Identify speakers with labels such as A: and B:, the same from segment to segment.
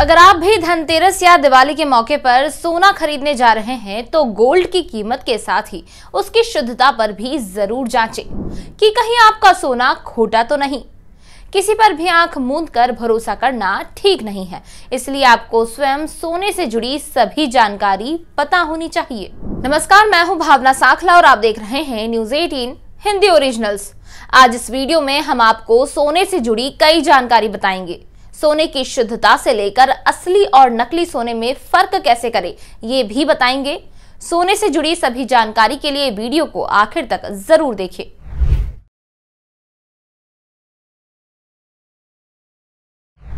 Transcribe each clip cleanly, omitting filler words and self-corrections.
A: अगर आप भी धनतेरस या दिवाली के मौके पर सोना खरीदने जा रहे हैं तो गोल्ड की कीमत के साथ ही उसकी शुद्धता पर भी जरूर जांचें कि कहीं आपका सोना खोटा तो नहीं। किसी पर भी आंख मूंद कर भरोसा करना ठीक नहीं है, इसलिए आपको स्वयं सोने से जुड़ी सभी जानकारी पता होनी चाहिए। नमस्कार, मैं हूं भावना साखला और आप देख रहे हैं न्यूज़ 18 हिंदी ओरिजिनल्स। आज इस वीडियो में हम आपको सोने से जुड़ी कई जानकारी बताएंगे। सोने की शुद्धता से लेकर असली और नकली सोने में फर्क कैसे करें, ये भी बताएंगे। सोने से जुड़ी सभी जानकारी के लिए वीडियो को आखिर तक जरूर देखें।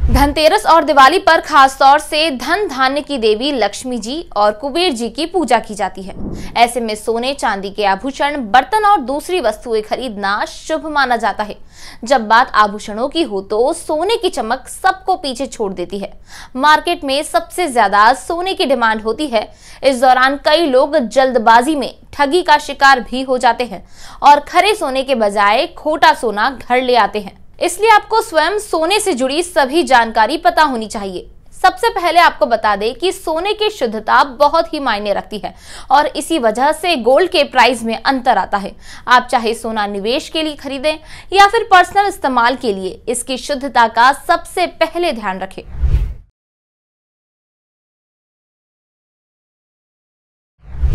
A: धनतेरस और दिवाली पर खास तौर से धन धान्य की देवी लक्ष्मी जी और कुबेर जी की पूजा की जाती है। ऐसे में सोने चांदी के आभूषण, बर्तन और दूसरी वस्तुएं खरीदना शुभ माना जाता है। जब बात आभूषणों की हो तो सोने की चमक सबको पीछे छोड़ देती है। मार्केट में सबसे ज्यादा सोने की डिमांड होती है। इस दौरान कई लोग जल्दबाजी में ठगी का शिकार भी हो जाते हैं और खरे सोने के बजाय खोटा सोना घर ले आते हैं। इसलिए आपको स्वयं सोने से जुड़ी सभी जानकारी पता होनी चाहिए। सबसे पहले आपको बता दें कि सोने की शुद्धता बहुत ही मायने रखती है और इसी वजह से गोल्ड के प्राइस में अंतर आता है। आप चाहे सोना निवेश के लिए खरीदें या फिर पर्सनल इस्तेमाल के लिए, इसकी शुद्धता का सबसे पहले ध्यान रखें।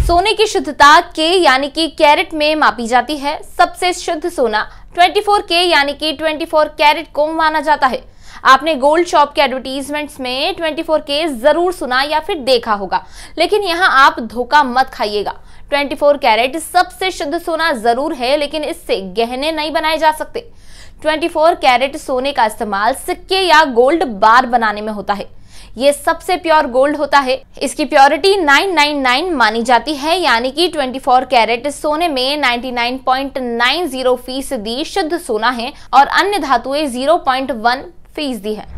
A: सोने की शुद्धता के यानी कि कैरेट में मापी जाती है। सबसे शुद्ध सोना 24K यानी कि 24 कैरेट को माना जाता है। आपने गोल्ड शॉप के एडवर्टीजमेंट्स में 24K जरूर सुना या फिर देखा होगा, लेकिन यहाँ आप धोखा मत खाइएगा। 24 कैरेट सबसे शुद्ध सोना जरूर है, लेकिन इससे गहने नहीं बनाए जा सकते। 24 कैरेट सोने का इस्तेमाल सिक्के या गोल्ड बार बनाने में होता है। ये सबसे प्योर गोल्ड होता है। इसकी प्योरिटी 999 मानी जाती है, यानी कि 24 कैरेट सोने में 99.90% शुद्ध सोना है और अन्य धातुएं 0.1% है।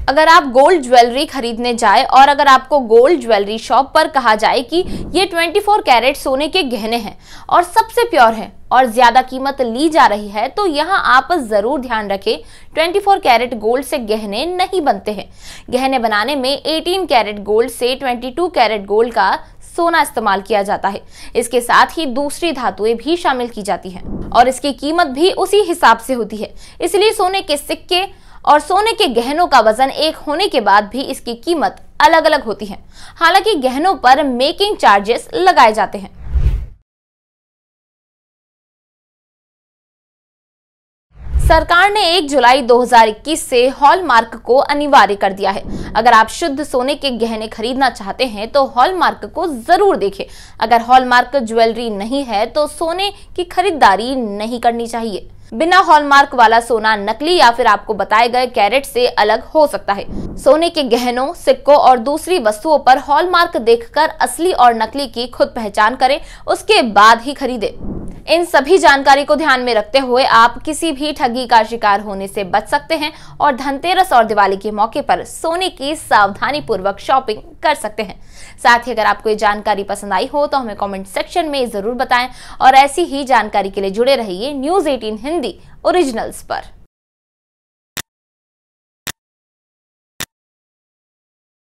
A: अगर आप गोल्ड ज्वेलरी खरीदने जाए और अगर आपको गोल्ड ज्वेलरी शॉप पर कहा जाए कि ये 24 कैरेट सोने के गहने हैं और सबसे प्योर हैं और ज्यादा कीमत ली जा रही है, तो यहाँ आप जरूर ध्यान रखें, 24 कैरेट गोल्ड से गहने नहीं बनते हैं। गहने बनाने में 18 कैरेट गोल्ड से 22 कैरेट गोल्ड का सोना इस्तेमाल किया जाता है। इसके साथ ही दूसरी धातुएं भी शामिल की जाती हैं और इसकी कीमत भी उसी हिसाब से होती है। इसलिए सोने के सिक्के और सोने के गहनों का वजन एक होने के बाद भी इसकी कीमत अलग अलग होती है। हालांकि गहनों पर मेकिंग चार्जेस लगाए जाते हैं। सरकार ने 1 जुलाई 2021 से हॉलमार्क को अनिवार्य कर दिया है। अगर आप शुद्ध सोने के गहने खरीदना चाहते हैं तो हॉलमार्क को जरूर देखें। अगर हॉलमार्क ज्वेलरी नहीं है तो सोने की खरीदारी नहीं करनी चाहिए। बिना हॉलमार्क वाला सोना नकली या फिर आपको बताए गए कैरेट से अलग हो सकता है। सोने के गहनों, सिक्कों और दूसरी वस्तुओं पर हॉलमार्क देखकर असली और नकली की खुद पहचान करें, उसके बाद ही खरीदें। इन सभी जानकारी को ध्यान में रखते हुए आप किसी भी ठगी का शिकार होने से बच सकते हैं और धनतेरस और दिवाली के मौके पर सोने की सावधानी पूर्वक शॉपिंग कर सकते हैं। साथ ही अगर आपको ये जानकारी पसंद आई हो तो हमें कमेंट सेक्शन में जरूर बताएं और ऐसी ही जानकारी के लिए जुड़े रहिए न्यूज़ 18 हिंदी ओरिजिनल्स पर।